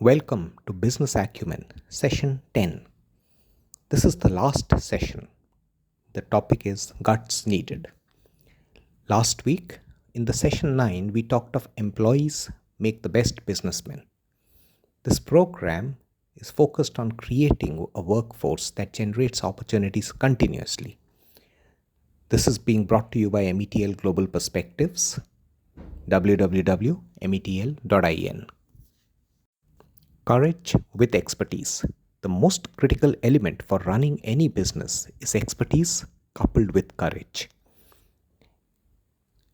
Welcome to Business Acumen, Session 10. This is the last session. The topic is Guts Needed. Last week, in the Session 9, we talked of employees make the best businessmen. This program is focused on creating a workforce that generates opportunities continuously. This is being brought to you by METL Global Perspectives, www.metl.in. Courage with expertise. The most critical element for running any business is expertise coupled with courage.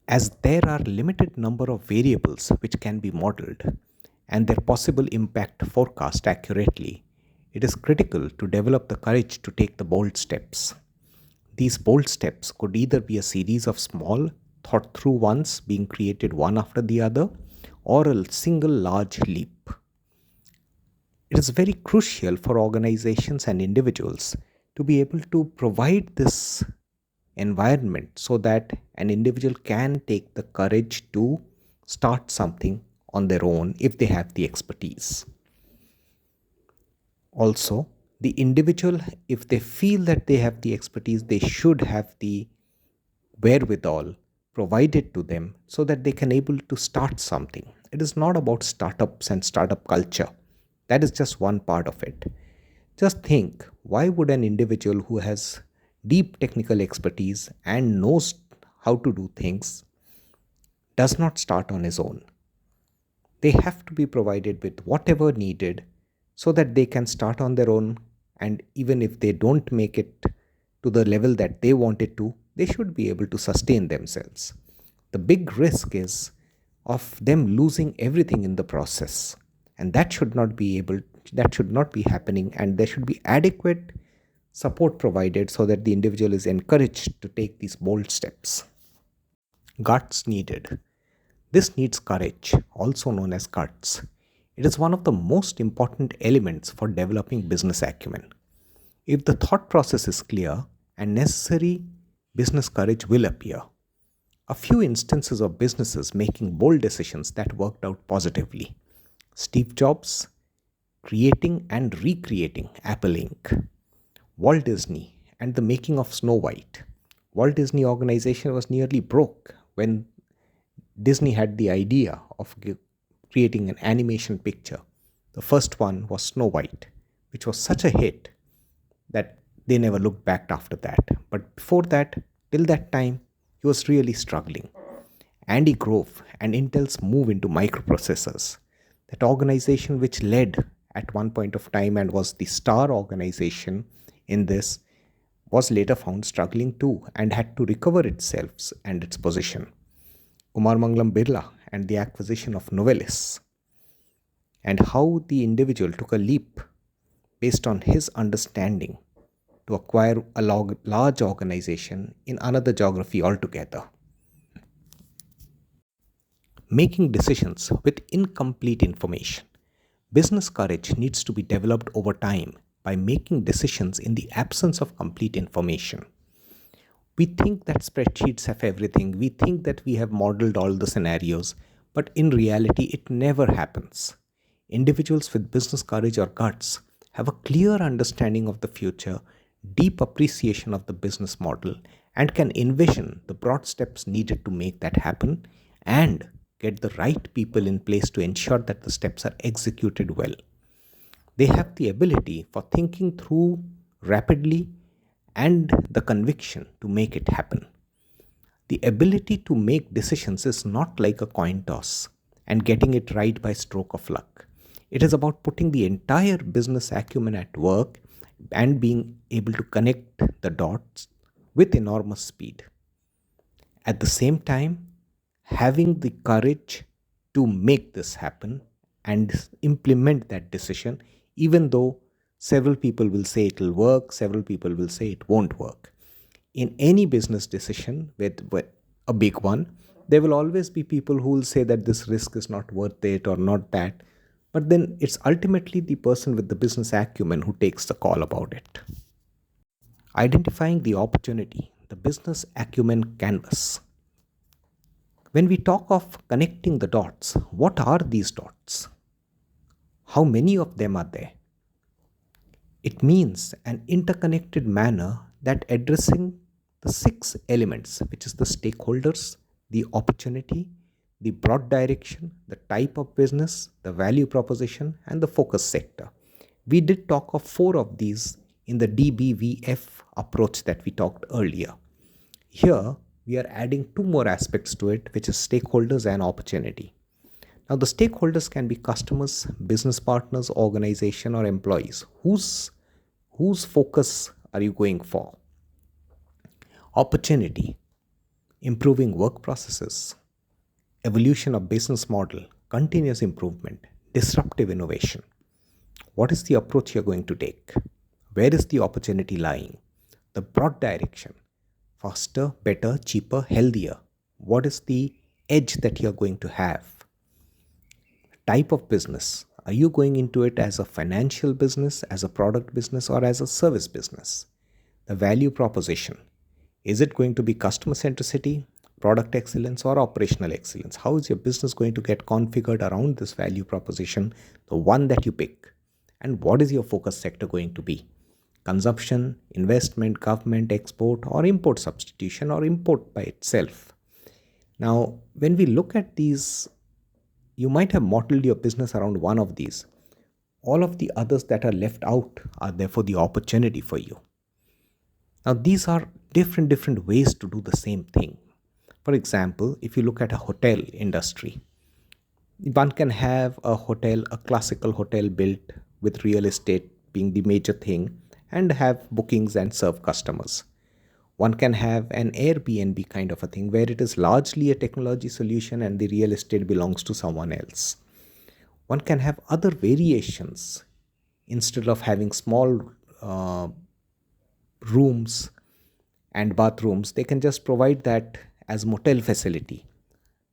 As there are limited number of variables which can be modeled and their possible impact forecast accurately, it is critical to develop the courage to take the bold steps. These bold steps could either be a series of small, thought-through ones being created one after the other, or a single large leap. It is very crucial for organizations and individuals to be able to provide this environment so that an individual can take the courage to start something on their own if they have the expertise. Also, the individual, if they feel that they have the expertise, they should have the wherewithal provided to them so that they can able to start something. It is not about startups and startup culture. That is just one part of it. Just think, why would an individual who has deep technical expertise and knows how to do things does not start on his own? They have to be provided with whatever needed so that they can start on their own, and even if they don't make it to the level that they wanted to, they should be able to sustain themselves. The big risk is of them losing everything in the process, and that should not be happening, and there should be adequate support provided so that the individual is encouraged to take these bold steps. Guts needed. This needs courage, also known as guts. It is one of the most important elements for developing business acumen. If the thought process is clear, and necessary business courage will appear. A few instances of businesses making bold decisions that worked out positively. Steve Jobs creating and recreating Apple Inc. Walt Disney and the making of Snow White. Walt Disney organization was nearly broke when Disney had the idea of creating an animation picture. The first one was Snow White, which was such a hit that they never looked back after that. But before that, till that time, he was really struggling. Andy Grove and Intel's move into microprocessors. That organization which led at one point of time and was the star organization in this was later found struggling too and had to recover itself and its position. Kumar Mangalam Birla and the acquisition of Novelis, and how the individual took a leap based on his understanding to acquire a large organization in another geography altogether. Making decisions with incomplete information. Business courage needs to be developed over time by making decisions in the absence of complete information. We think that spreadsheets have everything. We think that we have modeled all the scenarios, but in reality, it never happens. Individuals with business courage or guts have a clear understanding of the future, deep appreciation of the business model, and can envision the broad steps needed to make that happen and get the right people in place to ensure that the steps are executed well. They have the ability for thinking through rapidly and the conviction to make it happen. The ability to make decisions is not like a coin toss and getting it right by stroke of luck. It is about putting the entire business acumen at work and being able to connect the dots with enormous speed. At the same time, having the courage to make this happen and implement that decision, even though several people will say it will work, several people will say it won't work. In any business decision, with a big one, there will always be people who will say that this risk is not worth it or not that. But then it's ultimately the person with the business acumen who takes the call about it. Identifying the opportunity, the Business Acumen Canvas. When we talk of connecting the dots, what are these dots? How many of them are there? It means an interconnected manner that addressing the six elements, which is the stakeholders, the opportunity, the broad direction, the type of business, the value proposition, and the focus sector. We did talk of four of these in the DBVF approach that we talked earlier. Here, we are adding two more aspects to it, which is stakeholders and opportunity. Now, the stakeholders can be customers, business partners, organization, or employees. Whose focus are you going for? Opportunity, improving work processes, evolution of business model, continuous improvement, disruptive innovation. What is the approach you're going to take? Where is the opportunity lying? The broad direction, faster, better, cheaper, healthier. What is the edge that you're going to have? Type of business. Are you going into it as a financial business, as a product business, or as a service business? The value proposition. Is it going to be customer centricity, product excellence, or operational excellence? How is your business going to get configured around this value proposition, the one that you pick? And what is your focus sector going to be? Consumption, investment, government, export, or import substitution, or import by itself? Now, when we look at these, you might have modeled your business around one of these. All of the others that are left out are therefore the opportunity for you. Now, these are different ways to do the same thing. For example, if you look at a hotel industry, one can have a classical hotel built with real estate being the major thing and have bookings and serve customers. One can have an Airbnb kind of a thing where it is largely a technology solution and the real estate belongs to someone else. One can have other variations. Instead of having small rooms and bathrooms, they can just provide that as motel facility.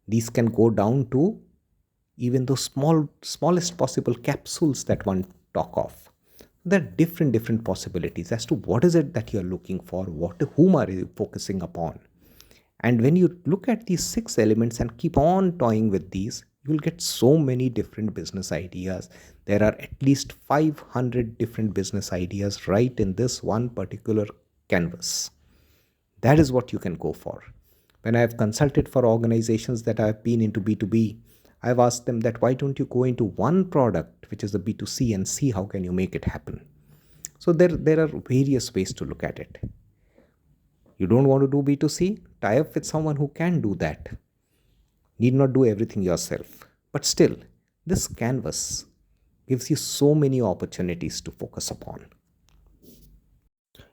These can go down to even those smallest possible capsules that one talk of. There are different possibilities as to what is it that you're looking for, whom are you focusing upon. And when you look at these six elements and keep on toying with these, you will get so many different business ideas. There are at least 500 different business ideas right in this one particular canvas. That is what you can go for. When I have consulted for organizations that I have been into B2B, I've asked them that why don't you go into one product, which is the B2C, and see how can you make it happen. So there are various ways to look at it. You don't want to do B2C? Tie up with someone who can do that. Need not do everything yourself. But still, this canvas gives you so many opportunities to focus upon.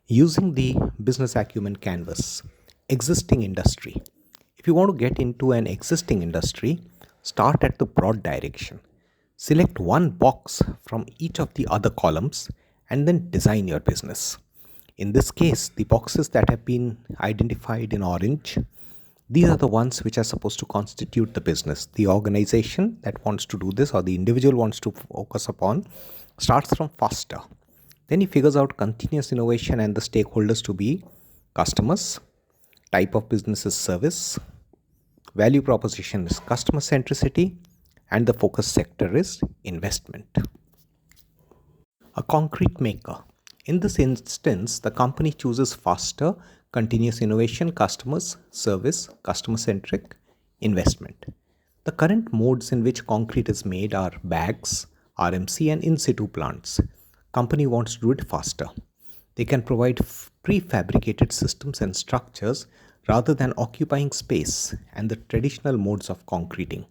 Using the Business Acumen Canvas, existing industry. If you want to get into an existing industry, start at the broad direction. Select one box from each of the other columns and then design your business. In this case, the boxes that have been identified in orange, these are the ones which are supposed to constitute the business. The organization that wants to do this or the individual wants to focus upon starts from faster. Then he figures out continuous innovation and the stakeholders to be customers, type of business is service, value proposition is customer centricity, and the focus sector is investment. A concrete maker. In this instance, the company chooses faster, continuous innovation, customers, service, customer centric, investment. The current modes in which concrete is made are bags, RMC, and in situ plants. Company wants to do it faster. They can provide prefabricated systems and structures rather than occupying space and the traditional modes of concreting.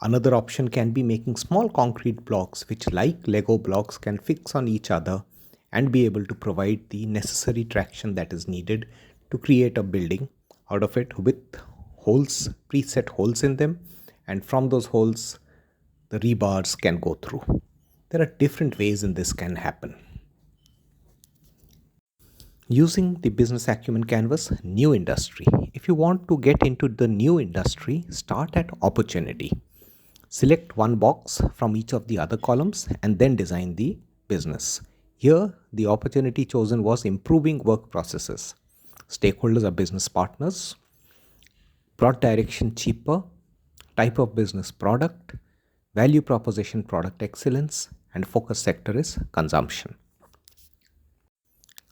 Another option can be making small concrete blocks which, like Lego blocks, can fix on each other and be able to provide the necessary traction that is needed to create a building out of it with holes, preset holes in them, and from those holes the rebars can go through. There are different ways in this can happen. Using the Business Acumen Canvas, new industry. If you want to get into the new industry, start at opportunity. Select one box from each of the other columns and then design the business. Here, the opportunity chosen was improving work processes. Stakeholders are business partners. Broad direction cheaper. Type of business product. value proposition product excellence, and focus sector is consumption.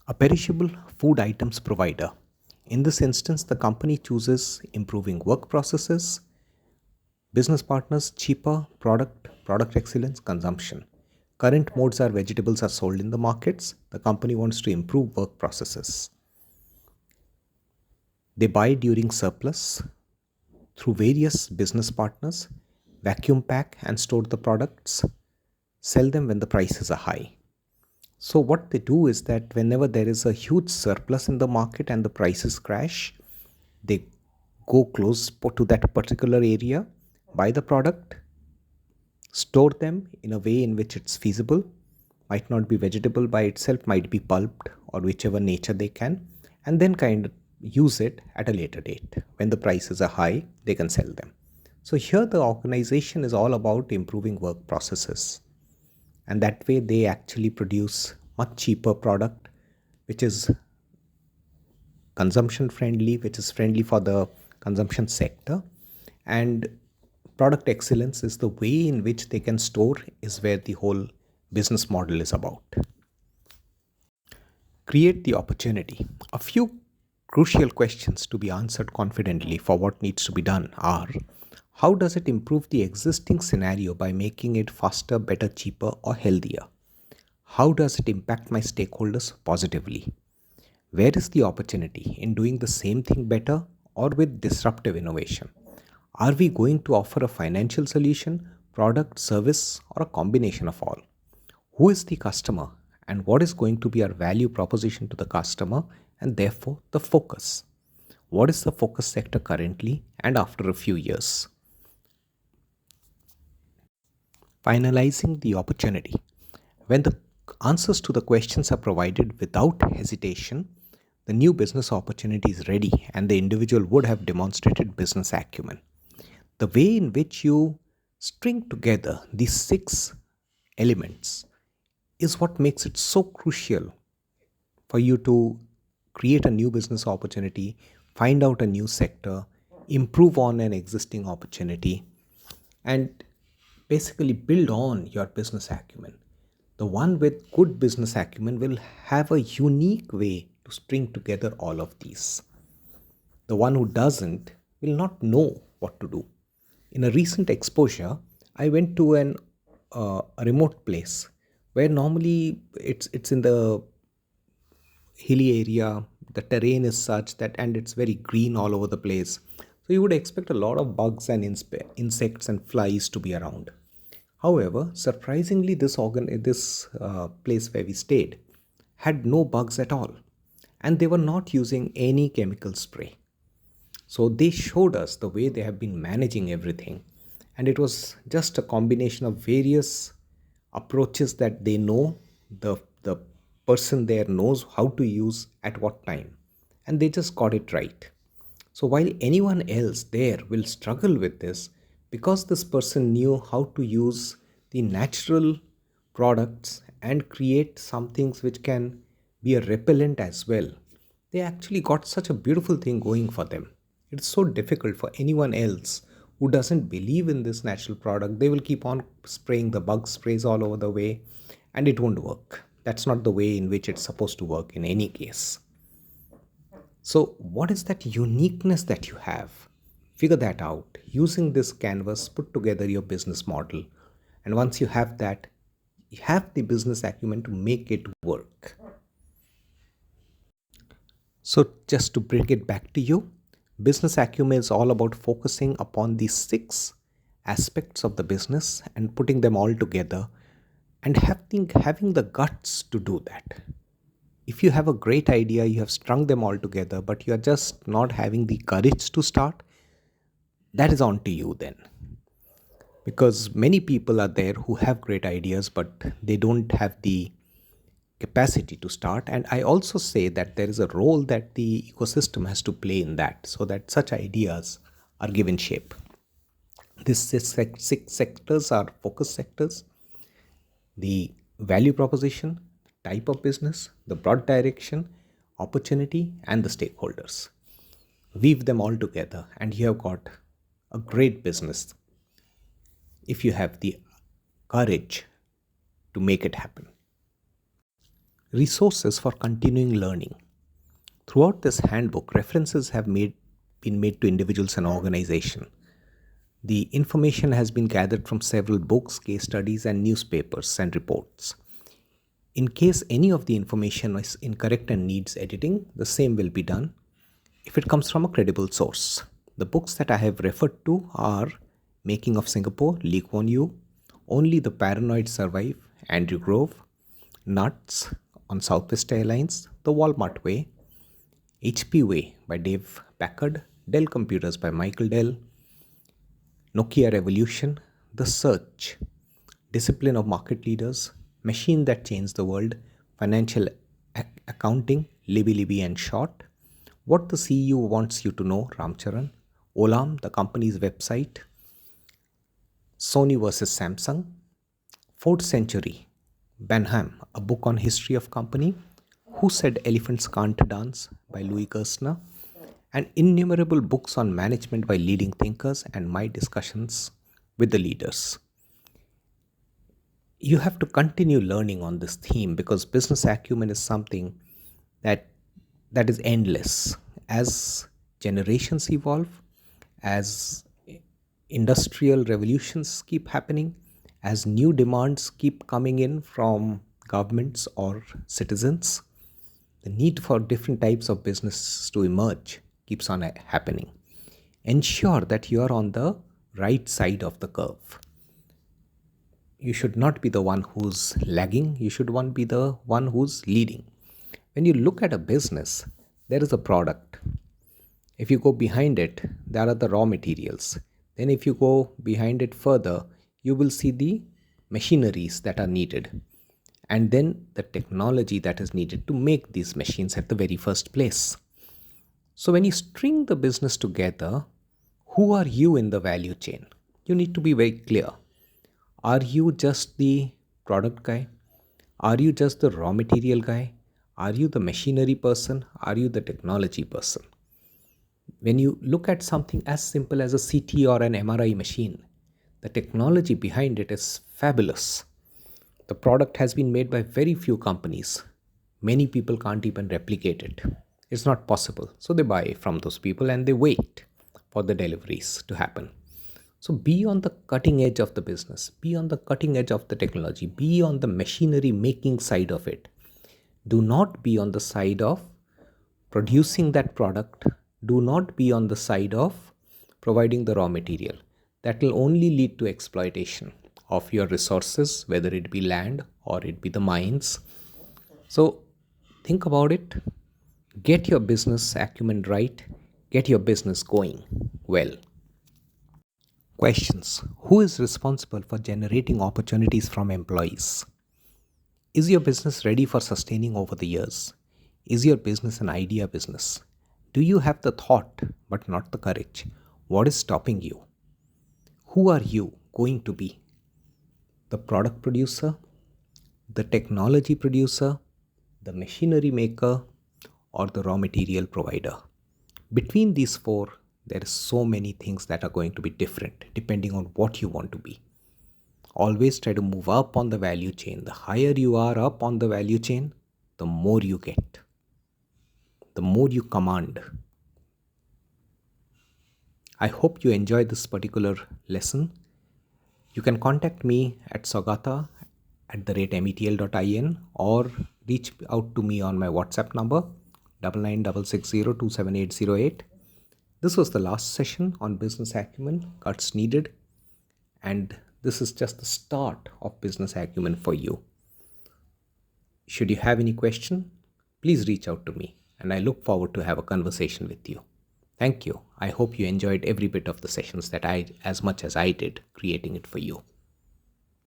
A perishable food items provider. In this instance, the company chooses improving work processes, business partners, cheaper product excellence, consumption. Current modes are vegetables are sold in the markets. The company wants to improve work processes. They buy during surplus through various business partners, vacuum pack and store the products, sell them when the prices are high. So, what they do is that whenever there is a huge surplus in the market and the prices crash, they go close to that particular area, buy the product, store them in a way in which it's feasible, might not be vegetable by itself, might be pulped or whichever nature they can, and then kind of use it at a later date. When the prices are high, they can sell them. So here the organization is all about improving work processes, and that way they actually produce much cheaper product which is consumption friendly, which is friendly for the consumption sector. And product excellence is the way in which they can store, is where the whole business model is about. Create the opportunity. A few crucial questions to be answered confidently for what needs to be done are: how does it improve the existing scenario by making it faster, better, cheaper, or healthier? How does it impact my stakeholders positively? Where is the opportunity in doing the same thing better or with disruptive innovation? Are we going to offer a financial solution, product, service, or a combination of all? Who is the customer and what is going to be our value proposition to the customer, and therefore the focus? What is the focus sector currently and after a few years? Finalizing the opportunity. When the answers to the questions are provided without hesitation, the new business opportunity is ready and the individual would have demonstrated business acumen. The way in which you string together these six elements is what makes it so crucial for you to create a new business opportunity, find out a new sector, improve on an existing opportunity, and basically build on your business acumen. The one with good business acumen will have a unique way to string together all of these. The one who doesn't will not know what to do. In a recent exposure, I went to a remote place where normally it's in the hilly area. The terrain is such that, and it's very green all over the place. So you would expect a lot of bugs and insects and flies to be around. However, surprisingly, this place where we stayed had no bugs at all, and they were not using any chemical spray. So they showed us the way they have been managing everything, and it was just a combination of various approaches that they know, the person there knows how to use at what time, and they just got it right. So while anyone else there will struggle with this, because this person knew how to use the natural products and create some things which can be a repellent as well, they actually got such a beautiful thing going for them. It's so difficult for anyone else who doesn't believe in this natural product. They will keep on spraying the bug sprays all over the way, and it won't work. That's not the way in which it's supposed to work in any case. So, what is that uniqueness that you have? Figure that out using this canvas, put together your business model. And once you have that, you have the business acumen to make it work. So, just to bring it back to you, business acumen is all about focusing upon these six aspects of the business and putting them all together and having the guts to do that. If you have a great idea, you have strung them all together, but you are just not having the courage to start, that is on to you then. Because many people are there who have great ideas, but they don't have the capacity to start. And I also say that there is a role that the ecosystem has to play in that, so that such ideas are given shape. These six sectors are focus sectors: the value proposition, type of business, the broad direction, opportunity, and the stakeholders. Weave them all together, and you have got a great business. if you have the courage to make it happen. Resources for continuing learning. Throughout this handbook, references have been made to individuals and organizations. The information has been gathered from several books, case studies, and newspapers and reports. In case any of the information is incorrect and needs editing, the same will be done if it comes from a credible source. The books that I have referred to are Making of Singapore, Lee Kuan Yew, Only the Paranoid Survive, Andrew Grove, Nuts on Southwest Airlines, The Walmart Way, HP Way by Dave Packard, Dell Computers by Michael Dell, Nokia Revolution, The Search, Discipline of Market Leaders, Machine That Changed the World, Financial Accounting, Libby Libby and Short, What the CEO Wants You to Know, Ramcharan, Olam, the company's website, Sony versus Samsung, Fourth Century, Benham, a book on history of company, Who Said Elephants Can't Dance by Louis Gerstner, and innumerable books on management by leading thinkers and my discussions with the leaders. You have to continue learning on this theme because business acumen is something that is endless. As generations evolve, as industrial revolutions keep happening, as new demands keep coming in from governments or citizens, the need for different types of businesses to emerge keeps on happening. Ensure that you are on the right side of the curve. You should not be the one who's lagging, you should be the one who's leading. When you look at a business, there is a product. If you go behind it, there are the raw materials. Then if you go behind it further, you will see the machineries that are needed. And then the technology that is needed to make these machines at the very first place. So when you string the business together, who are you in the value chain? You need to be very clear. Are you just the product guy? Are you just the raw material guy? Are you the machinery person? Are you the technology person? When you look at something as simple as a CT or an MRI machine, the technology behind it is fabulous. The product has been made by very few companies. Many people can't even replicate it. It's not possible. So they buy from those people and they wait for the deliveries to happen. So be on the cutting edge of the business, be on the cutting edge of the technology, be on the machinery making side of it. Do not be on the side of producing that product. Do not be on the side of providing the raw material. That will only lead to exploitation of your resources, whether it be land or it be the mines. So think about it. Get your business acumen right. Get your business going well. Questions. Who is responsible for generating opportunities from employees? Is your business ready for sustaining over the years? Is your business an idea business? Do you have the thought but not the courage? What is stopping you? Who are you going to be? The product producer, the technology producer, the machinery maker, or the raw material provider? Between these four, there are so many things that are going to be different depending on what you want to be. Always try to move up on the value chain. The higher you are up on the value chain, the more you get, the more you command. I hope you enjoyed this particular lesson. You can contact me at saugata@metl.in or reach out to me on my WhatsApp number 9966027808. This was the last session on business acumen, cuts needed, and this is just the start of business acumen for you. Should you have any question, please reach out to me and I look forward to have a conversation with you. Thank you. I hope you enjoyed every bit of the sessions as much as I did creating it for you.